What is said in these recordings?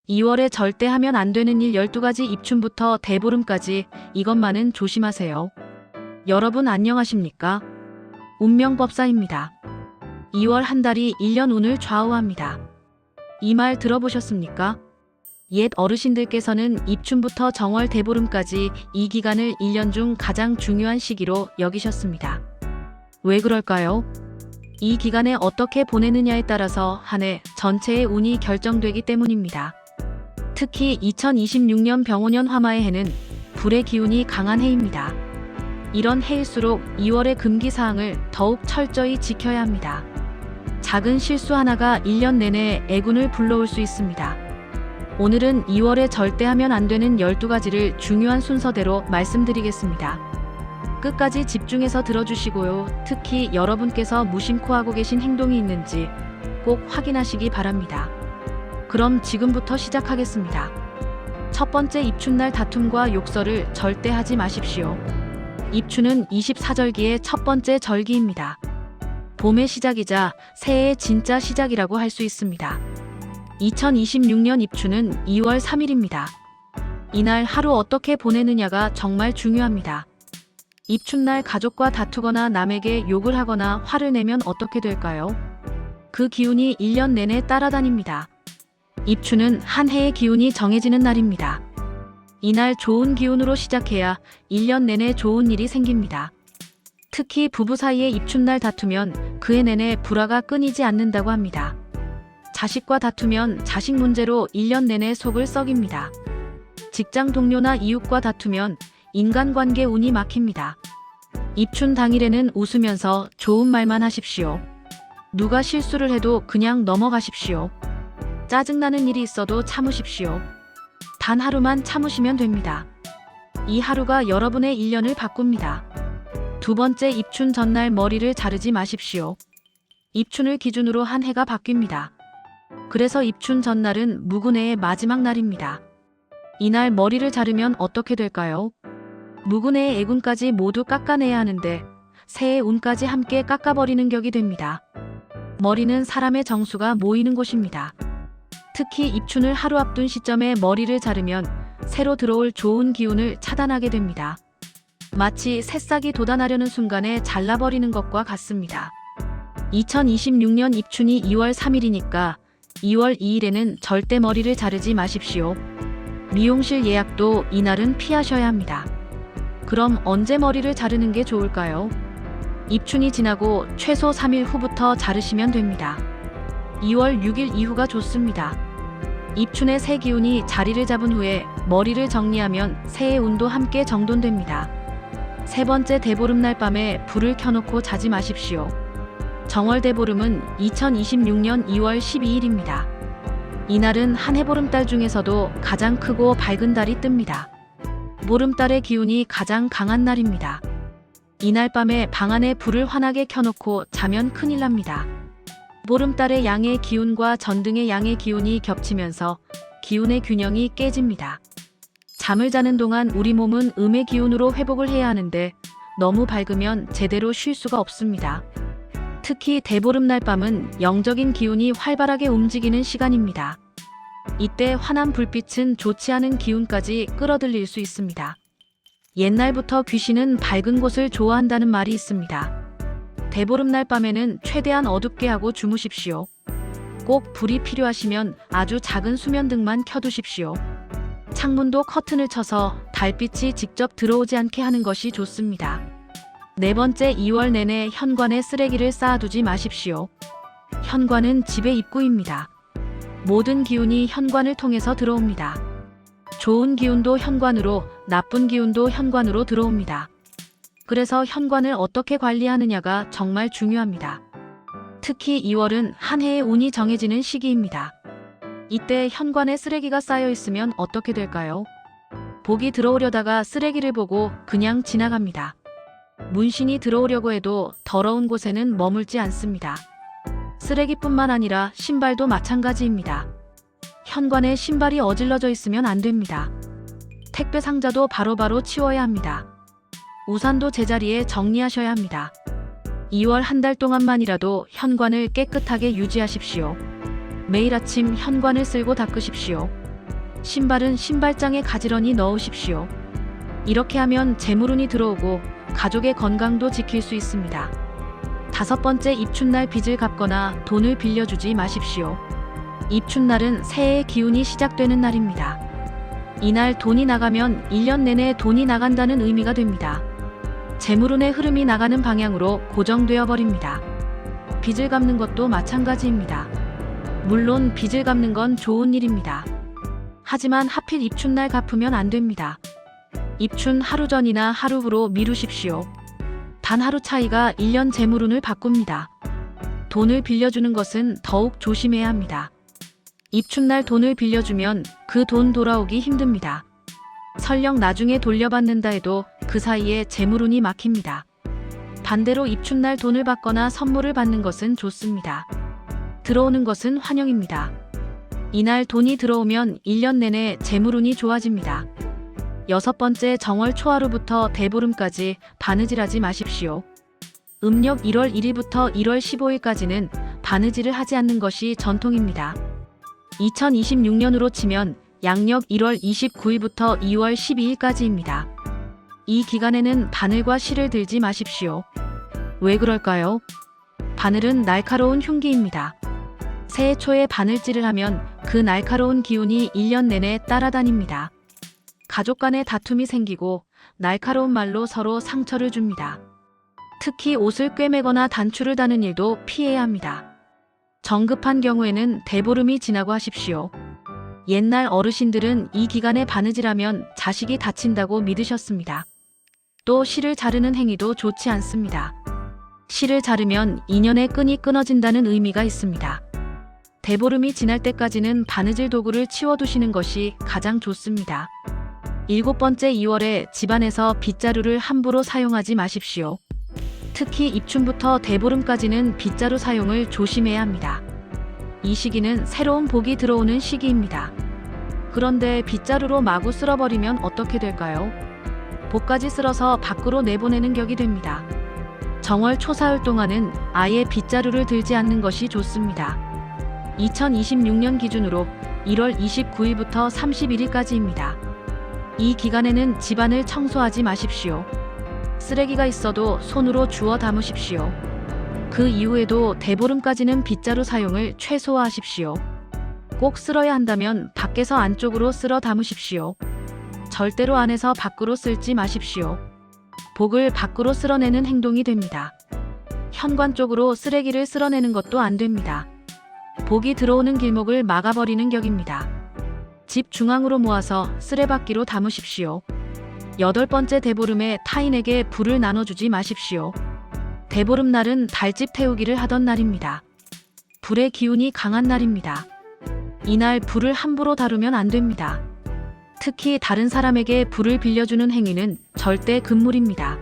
2월에 절대 하면 안 되는 일 12가지 입춘부터 대보름까지 이것만은 조심하세요. 여러분 안녕하십니까? 운명법사입니다. 2월 한 달이 1년 운을 좌우합니다. 이 말 들어보셨습니까? 옛 어르신들께서는 입춘부터 정월 대보름까지 이 기간을 1년 중 가장 중요한 시기로 여기셨습니다. 왜 그럴까요? 이 기간에 어떻게 보내느냐에 따라서 한 해 전체의 운이 결정되기 때문입니다. 특히 2026년 병오년 화마의 해는 불의 기운이 강한 해입니다. 이런 해일수록 2월의 금기사항을 더욱 철저히 지켜야 합니다. 작은 실수 하나가 1년 내내 애군을 불러올 수 있습니다. 오늘은 2월에 절대 하면 안 되는 12가지를 중요한 순서대로 말씀드리겠습니다. 끝까지 집중해서 들어주시고요. 특히 여러분께서 무심코 하고 계신 행동이 있는지 꼭 확인하시기 바랍니다. 그럼 지금부터 시작하겠습니다. 첫 번째, 입춘날 다툼과 욕설을 절대 하지 마십시오. 입춘은 24절기의 첫 번째 절기입니다. 봄의 시작이자 새해의 진짜 시작이라고 할 수 있습니다. 2026년 입춘은 2월 3일입니다. 이날 하루 어떻게 보내느냐가 정말 중요합니다. 입춘날 가족과 다투거나 남에게 욕을 하거나 화를 내면 어떻게 될까요? 그 기운이 1년 내내 따라다닙니다. 입춘은 한 해의 기운이 정해지는 날입니다. 이날 좋은 기운으로 시작해야 1년 내내 좋은 일이 생깁니다. 특히 부부 사이에 입춘날 다투면 그 해 내내 불화가 끊이지 않는다고 합니다. 자식과 다투면 자식 문제로 1년 내내 속을 썩입니다. 직장 동료나 이웃과 다투면 인간관계 운이 막힙니다. 입춘 당일에는 웃으면서 좋은 말만 하십시오. 누가 실수를 해도 그냥 넘어가십시오. 짜증나는 일이 있어도 참으십시오. 단 하루만 참으시면 됩니다. 이 하루가 여러분의 1년을 바꿉니다. 두 번째, 입춘 전날 머리를 자르지 마십시오. 입춘을 기준으로 한 해가 바뀝니다. 그래서 입춘 전날은 묵은해의 마지막 날입니다. 이날 머리를 자르면 어떻게 될까요? 묵은해의 애군까지 모두 깎아내야 하는데 새해 운까지 함께 깎아버리는 격이 됩니다. 머리는 사람의 정수가 모이는 곳입니다. 특히 입춘을 하루 앞둔 시점에 머리를 자르면 새로 들어올 좋은 기운을 차단하게 됩니다. 마치 새싹이 돋아나려는 순간에 잘라버리는 것과 같습니다. 2026년 입춘이 2월 3일이니까 2월 2일에는 절대 머리를 자르지 마십시오. 미용실 예약도 이날은 피하셔야 합니다. 그럼 언제 머리를 자르는 게 좋을까요? 입춘이 지나고 최소 3일 후부터 자르시면 됩니다. 2월 6일 이후가 좋습니다. 입춘의 새 기운이 자리를 잡은 후에 머리를 정리하면 새해 운도 함께 정돈됩니다. 세 번째, 대보름날 밤에 불을 켜놓고 자지 마십시오. 정월 대보름은 2026년 2월 12일입니다. 이날은 한 해 보름달 중에서도 가장 크고 밝은 달이 뜹니다. 보름달의 기운이 가장 강한 날입니다. 이날 밤에 방 안에 불을 환하게 켜놓고 자면 큰일 납니다. 보름달의 양의 기운과 전등의 양의 기운이 겹치면서 기운의 균형이 깨집니다. 잠을 자는 동안 우리 몸은 음의 기운으로 회복을 해야 하는데 너무 밝으면 제대로 쉴 수가 없습니다. 특히 대보름날 밤은 영적인 기운이 활발하게 움직이는 시간입니다. 이때 환한 불빛은 좋지 않은 기운까지 끌어들일 수 있습니다. 옛날부터 귀신은 밝은 곳을 좋아한다는 말이 있습니다. 대보름날 밤에는 최대한 어둡게 하고 주무십시오. 꼭 불이 필요하시면 아주 작은 수면등만 켜두십시오. 창문도 커튼을 쳐서 달빛이 직접 들어오지 않게 하는 것이 좋습니다. 네 번째, 2월 내내 현관에 쓰레기를 쌓아두지 마십시오. 현관은 집의 입구입니다. 모든 기운이 현관을 통해서 들어옵니다. 좋은 기운도 현관으로, 나쁜 기운도 현관으로 들어옵니다. 그래서 현관을 어떻게 관리하느냐가 정말 중요합니다. 특히 2월은 한 해의 운이 정해지는 시기입니다. 이때 현관에 쓰레기가 쌓여 있으면 어떻게 될까요? 복이 들어오려다가 쓰레기를 보고 그냥 지나갑니다. 문신이 들어오려고 해도 더러운 곳에는 머물지 않습니다. 쓰레기뿐만 아니라 신발도 마찬가지입니다. 현관에 신발이 어질러져 있으면 안 됩니다. 택배 상자도 바로바로 치워야 합니다. 우산도 제자리에 정리하셔야 합니다. 2월 한 달 동안만이라도 현관을 깨끗하게 유지하십시오. 매일 아침 현관을 쓸고 닦으십시오. 신발은 신발장에 가지런히 넣으십시오. 이렇게 하면 재물운이 들어오고 가족의 건강도 지킬 수 있습니다. 5번째, 입춘날 빚을 갚거나 돈을 빌려주지 마십시오. 입춘날은 새해의 기운이 시작되는 날입니다. 이날 돈이 나가면 1년 내내 돈이 나간다는 의미가 됩니다. 재물운의 흐름이 나가는 방향으로 고정되어 버립니다. 빚을 갚는 것도 마찬가지입니다. 물론 빚을 갚는 건 좋은 일입니다. 하지만 하필 입춘날 갚으면 안 됩니다. 입춘 하루 전이나 하루 후로 미루십시오. 단 하루 차이가 1년 재물운을 바꿉니다. 돈을 빌려주는 것은 더욱 조심해야 합니다. 입춘날 돈을 빌려주면 그 돈 돌아오기 힘듭니다. 설령 나중에 돌려받는다 해도 그 사이에 재물운이 막힙니다. 반대로 입춘날 돈을 받거나 선물을 받는 것은 좋습니다. 들어오는 것은 환영입니다. 이날 돈이 들어오면 1년 내내 재물운이 좋아집니다. 6번째, 정월 초하루부터 대보름까지 바느질하지 마십시오. 음력 1월 1일부터 1월 15일까지는 바느질을 하지 않는 것이 전통입니다. 2026년으로 치면 양력 1월 29일부터 2월 12일까지입니다. 이 기간에는 바늘과 실을 들지 마십시오. 왜 그럴까요? 바늘은 날카로운 흉기입니다. 새해 초에 바늘질을 하면 그 날카로운 기운이 1년 내내 따라다닙니다. 가족 간에 다툼이 생기고 날카로운 말로 서로 상처를 줍니다. 특히 옷을 꿰매거나 단추를 다는 일도 피해야 합니다. 정급한 경우에는 대보름이 지나고 하십시오. 옛날 어르신들은 이 기간에 바느질하면 자식이 다친다고 믿으셨습니다. 또 실을 자르는 행위도 좋지 않습니다. 실을 자르면 인연의 끈이 끊어진다는 의미가 있습니다. 대보름이 지날 때까지는 바느질 도구를 치워두시는 것이 가장 좋습니다. 7번째, 2월에 집안에서 빗자루를 함부로 사용하지 마십시오. 특히 입춘부터 대보름까지는 빗자루 사용을 조심해야 합니다. 이 시기는 새로운 복이 들어오는 시기입니다. 그런데 빗자루로 마구 쓸어버리면 어떻게 될까요? 복까지 쓸어서 밖으로 내보내는 격이 됩니다. 정월 초사흘 동안은 아예 빗자루를 들지 않는 것이 좋습니다. 2026년 기준으로 1월 29일부터 31일까지입니다. 이 기간에는 집안을 청소하지 마십시오. 쓰레기가 있어도 손으로 주워 담으십시오. 그 이후에도 대보름까지는 빗자루 사용을 최소화하십시오. 꼭 쓸어야 한다면 밖에서 안쪽으로 쓸어 담으십시오. 절대로 안에서 밖으로 쓸지 마십시오. 복을 밖으로 쓸어내는 행동이 됩니다. 현관 쪽으로 쓰레기를 쓸어내는 것도 안 됩니다. 복이 들어오는 길목을 막아버리는 격입니다. 집 중앙으로 모아서 쓰레받기로 담으십시오. 8번째, 대보름에 타인에게 불을 나눠주지 마십시오. 대보름날은 달집 태우기를 하던 날입니다. 불의 기운이 강한 날입니다. 이날 불을 함부로 다루면 안 됩니다. 특히 다른 사람에게 불을 빌려주는 행위는 절대 금물입니다.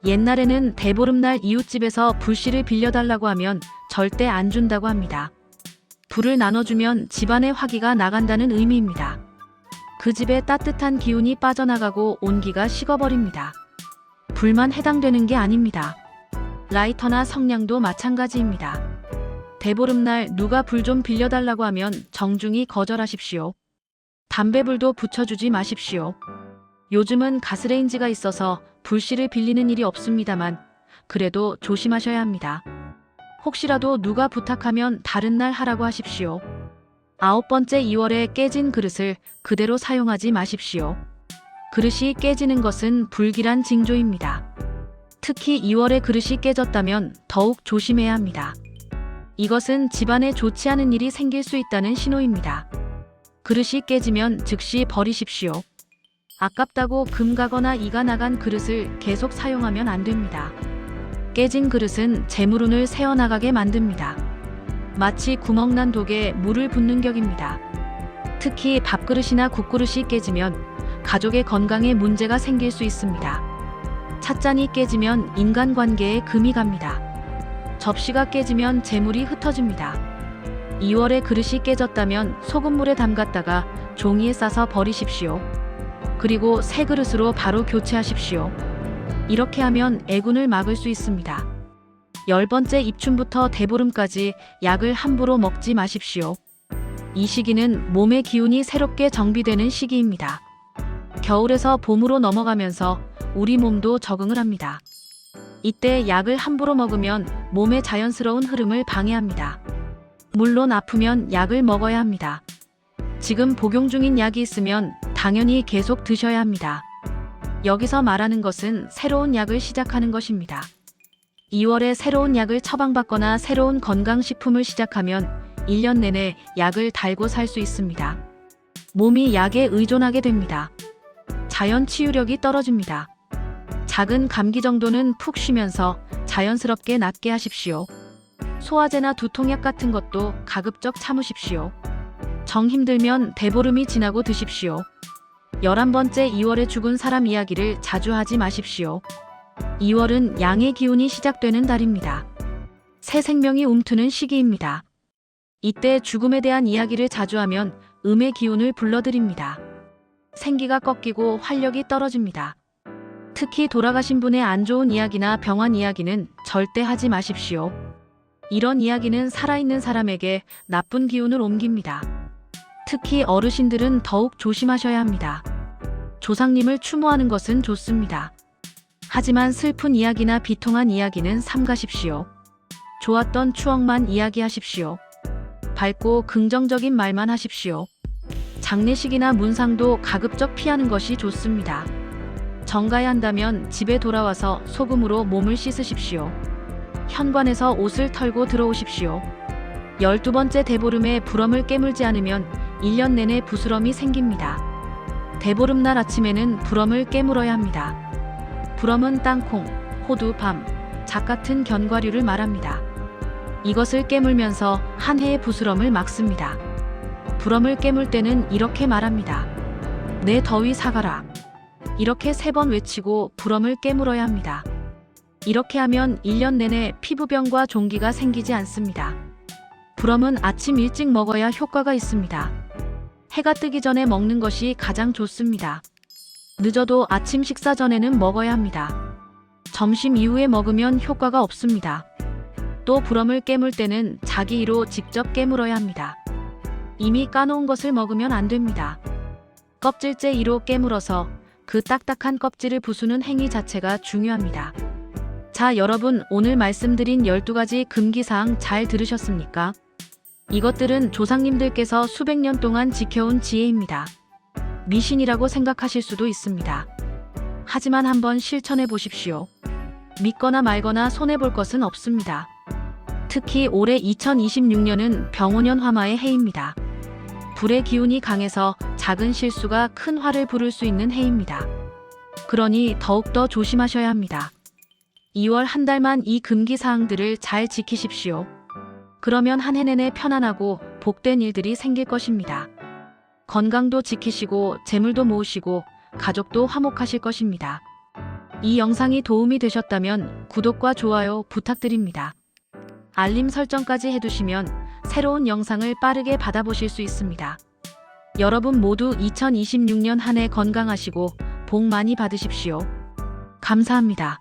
옛날에는 대보름날 이웃집에서 불씨를 빌려달라고 하면 절대 안 준다고 합니다. 불을 나눠주면 집안의 화기가 나간다는 의미입니다. 그 집에 따뜻한 기운이 빠져나가고 온기가 식어버립니다. 불만 해당되는 게 아닙니다. 라이터나 성냥도 마찬가지입니다. 대보름날 누가 불 좀 빌려달라고 하면 정중히 거절하십시오. 담배불도 붙여주지 마십시오. 요즘은 가스레인지가 있어서 불씨를 빌리는 일이 없습니다만 그래도 조심하셔야 합니다. 혹시라도 누가 부탁하면 다른 날 하라고 하십시오. 9번째, 2월에 깨진 그릇을 그대로 사용하지 마십시오. 그릇이 깨지는 것은 불길한 징조입니다. 특히 2월에 그릇이 깨졌다면 더욱 조심해야 합니다. 이것은 집안에 좋지 않은 일이 생길 수 있다는 신호입니다. 그릇이 깨지면 즉시 버리십시오. 아깝다고 금 가거나 이가 나간 그릇을 계속 사용하면 안 됩니다. 깨진 그릇은 재물운을 새어나가게 만듭니다. 마치 구멍난 독에 물을 붓는 격입니다. 특히 밥그릇이나 국그릇이 깨지면 가족의 건강에 문제가 생길 수 있습니다. 찻잔이 깨지면 인간관계에 금이 갑니다. 접시가 깨지면 재물이 흩어집니다. 2월에 그릇이 깨졌다면 소금물에 담갔다가 종이에 싸서 버리십시오. 그리고 새 그릇으로 바로 교체하십시오. 이렇게 하면 애군을 막을 수 있습니다. 10번째, 입춘부터 대보름까지 약을 함부로 먹지 마십시오. 이 시기는 몸의 기운이 새롭게 정비되는 시기입니다. 겨울에서 봄으로 넘어가면서 우리 몸도 적응을 합니다. 이때 약을 함부로 먹으면 몸의 자연스러운 흐름을 방해합니다. 물론 아프면 약을 먹어야 합니다. 지금 복용 중인 약이 있으면 당연히 계속 드셔야 합니다. 여기서 말하는 것은 새로운 약을 시작하는 것입니다. 2월에 새로운 약을 처방받거나 새로운 건강식품을 시작하면 1년 내내 약을 달고 살 수 있습니다. 몸이 약에 의존하게 됩니다. 자연 치유력이 떨어집니다. 작은 감기 정도는 푹 쉬면서 자연스럽게 낫게 하십시오. 소화제나 두통약 같은 것도 가급적 참으십시오. 정 힘들면 대보름이 지나고 드십시오. 11번째 2월에 죽은 사람 이야기를 자주 하지 마십시오. 2월은 양의 기운이 시작되는 달입니다. 새 생명이 움트는 시기입니다. 이때 죽음에 대한 이야기를 자주 하면 음의 기운을 불러들입니다. 생기가 꺾이고 활력이 떨어집니다. 특히 돌아가신 분의 안 좋은 이야기나 병환 이야기는 절대 하지 마십시오. 이런 이야기는 살아있는 사람에게 나쁜 기운을 옮깁니다. 특히 어르신들은 더욱 조심하셔야 합니다. 조상님을 추모하는 것은 좋습니다. 하지만 슬픈 이야기나 비통한 이야기는 삼가십시오. 좋았던 추억만 이야기하십시오. 밝고 긍정적인 말만 하십시오. 장례식이나 문상도 가급적 피하는 것이 좋습니다. 정가야 한다면 집에 돌아와서 소금으로 몸을 씻으십시오. 현관에서 옷을 털고 들어오십시오. 12번째 대보름에 불엄을 깨물지 않으면 1년 내내 부스럼이 생깁니다. 대보름날 아침에는 불엄을 깨물어야 합니다. 불엄은 땅콩, 호두, 밤, 작 같은 견과류를 말합니다. 이것을 깨물면서 한 해의 부스럼을 막습니다. 불엄을 깨물 때는 이렇게 말합니다. 내 더위 사가라. 이렇게 3번 외치고 불엄을 깨물어야 합니다. 이렇게 하면 1년 내내 피부병과 종기가 생기지 않습니다. 불엄은 아침 일찍 먹어야 효과가 있습니다. 해가 뜨기 전에 먹는 것이 가장 좋습니다. 늦어도 아침 식사 전에는 먹어야 합니다. 점심 이후에 먹으면 효과가 없습니다. 또 불엄을 깨물 때는 자기 이로 직접 깨물어야 합니다. 이미 까놓은 것을 먹으면 안 됩니다. 껍질째 이로 깨물어서 그 딱딱한 껍질을 부수는 행위 자체가 중요합니다. 자, 여러분, 오늘 말씀드린 12가지 금기사항 잘 들으셨습니까? 이것들은 조상님들께서 수백 년 동안 지켜온 지혜입니다. 미신이라고 생각하실 수도 있습니다. 하지만 한번 실천해 보십시오. 믿거나 말거나 손해볼 것은 없습니다. 특히 올해 2026년은 병오년 화마의 해입니다. 불의 기운이 강해서 작은 실수가 큰 화를 부를 수 있는 해입니다. 그러니 더욱더 조심하셔야 합니다. 2월 한 달만 이 금기사항들을 잘 지키십시오. 그러면 한 해 내내 편안하고 복된 일들이 생길 것입니다. 건강도 지키시고 재물도 모으시고 가족도 화목하실 것입니다. 이 영상이 도움이 되셨다면 구독과 좋아요 부탁드립니다. 알림 설정까지 해두시면 새로운 영상을 빠르게 받아보실 수 있습니다. 여러분 모두 2026년 한 해 건강하시고 복 많이 받으십시오. 감사합니다.